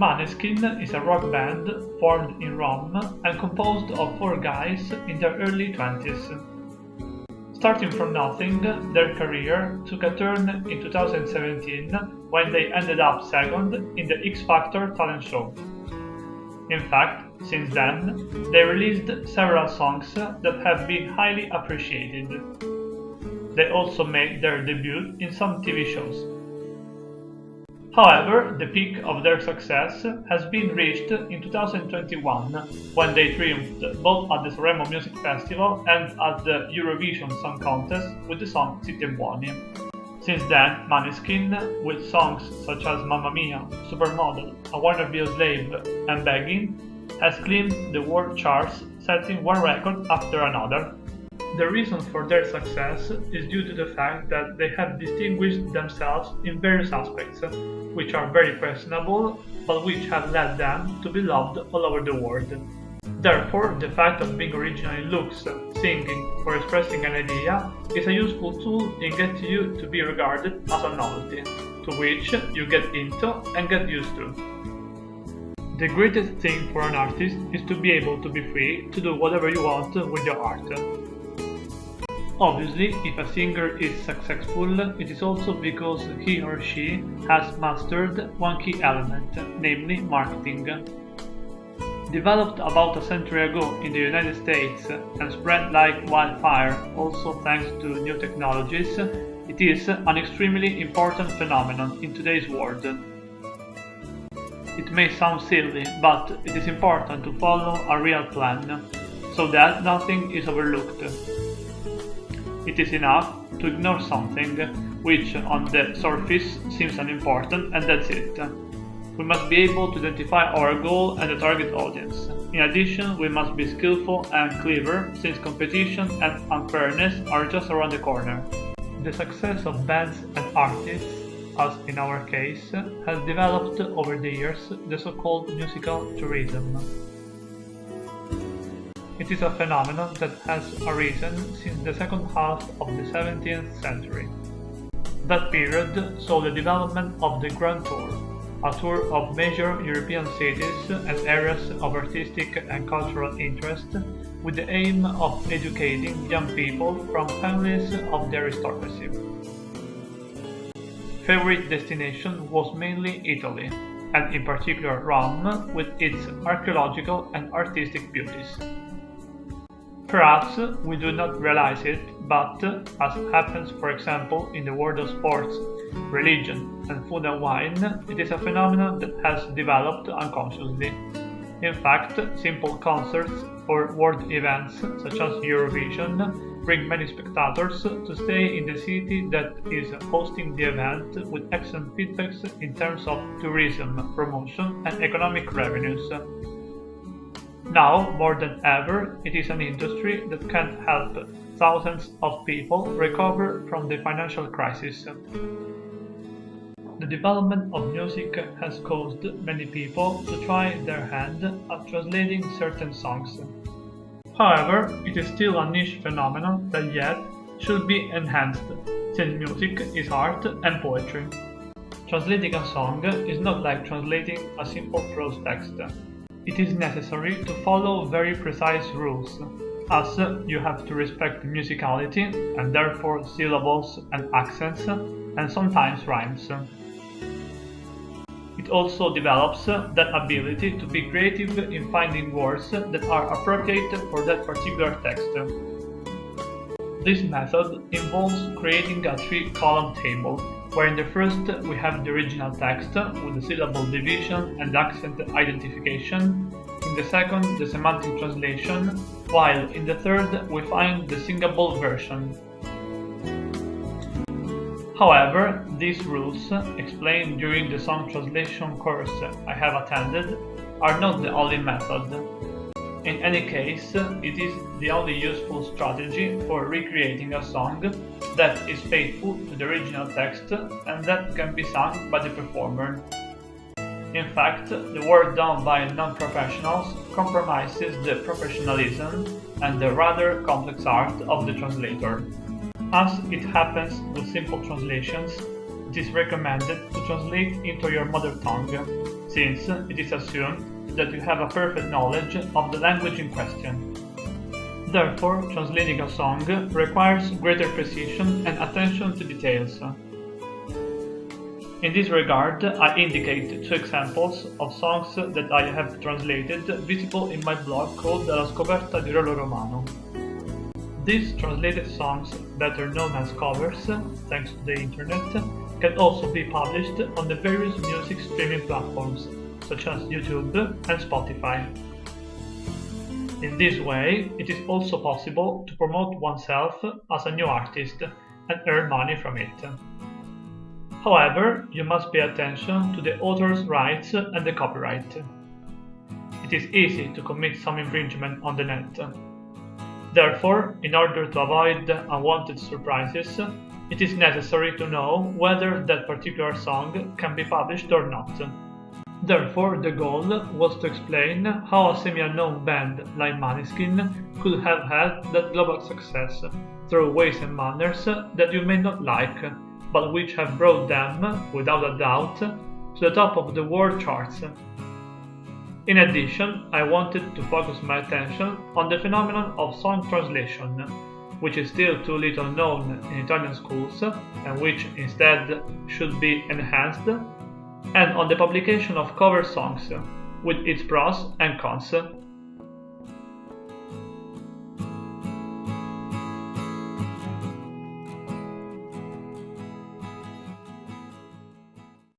MONESKIN is a rock band formed in Rome and composed of 4 guys in their early 20s. Starting from nothing, their career took a turn in 2017 when they ended up second in the X Factor talent show. In fact, since then, they released several songs that have been highly appreciated. They also made their debut in some TV shows. However, the peak of their success has been reached in 2021, when they triumphed both at the Sanremo Music Festival and at the Eurovision Song Contest with the song Zitti e Buoni. Since then, MONESKIN, with songs such as Mamma Mia, Supermodel, I Wanna Be a Slave and Begging, has climbed the world charts, setting one record after another. The reason for their success is due to the fact that they have distinguished themselves in various aspects, which are very personable, but which have led them to be loved all over the world. Therefore, the fact of being original in looks, singing, or expressing an idea is a useful tool in getting you to be regarded as a novelty, to which you get into and get used to. The greatest thing for an artist is to be able to be free to do whatever you want with your art. Obviously, if a singer is successful, it is also because he or she has mastered one key element, namely marketing. Developed about a century ago in the United States and spread like wildfire also thanks to new technologies, it is an extremely important phenomenon in today's world. It may sound silly, but it is important to follow a real plan, so that nothing is overlooked. It is enough to ignore something which on the surface seems unimportant, and that's it. We must be able to identify our goal and the target audience. In addition, we must be skillful and clever, since competition and unfairness are just around the corner. The success of bands and artists, as in our case, has developed over the years the so-called musical tourism. It is a phenomenon that has arisen since the second half of the 17th century. That period saw the development of the Grand Tour, a tour of major European cities and areas of artistic and cultural interest, with the aim of educating young people from families of the aristocracy. Favorite destination was mainly Italy, and in particular Rome, with its archaeological and artistic beauties. Perhaps we do not realize it, but, as happens for example in the world of sports, religion, and food and wine, it is a phenomenon that has developed unconsciously. In fact, simple concerts or world events such as Eurovision bring many spectators to stay in the city that is hosting the event, with excellent feedbacks in terms of tourism, promotion, and economic revenues. Now, more than ever, it is an industry that can help thousands of people recover from the financial crisis. The development of music has caused many people to try their hand at translating certain songs. However, it is still a niche phenomenon that yet should be enhanced, since music is art and poetry. Translating a song is not like translating a simple prose text. It is necessary to follow very precise rules, as you have to respect musicality, and therefore syllables and accents, and sometimes rhymes. It also develops that ability to be creative in finding words that are appropriate for that particular text. This method involves creating a 3-column table, where in the first we have the original text with the syllable division and accent identification, in the second the semantic translation, while in the third we find the singable version. However, these rules, explained during the song translation course I have attended, are not the only method. In any case, it is the only useful strategy for recreating a song that is faithful to the original text and that can be sung by the performer. In fact, the work done by non-professionals compromises the professionalism and the rather complex art of the translator. As it happens with simple translations, it is recommended to translate into your mother tongue, since it is assumed that you have a perfect knowledge of the language in question. Therefore, translating a song requires greater precision and attention to details. In this regard, I indicate 2 examples of songs that I have translated visible in my blog called La scoperta di Rollo Romano. These translated songs, better known as covers, thanks to the internet, can also be published on the various music streaming platforms, such as YouTube and Spotify. In this way, it is also possible to promote oneself as a new artist and earn money from it. However, you must pay attention to the author's rights and the copyright. It is easy to commit some infringement on the net. Therefore, in order to avoid unwanted surprises, it is necessary to know whether that particular song can be published or not. Therefore, the goal was to explain how a semi-unknown band like MONESKIN could have had that global success through ways and manners that you may not like, but which have brought them, without a doubt, to the top of the world charts. In addition, I wanted to focus my attention on the phenomenon of song translation, which is still too little known in Italian schools and which instead should be enhanced, and on the publication of cover songs, with its pros and cons,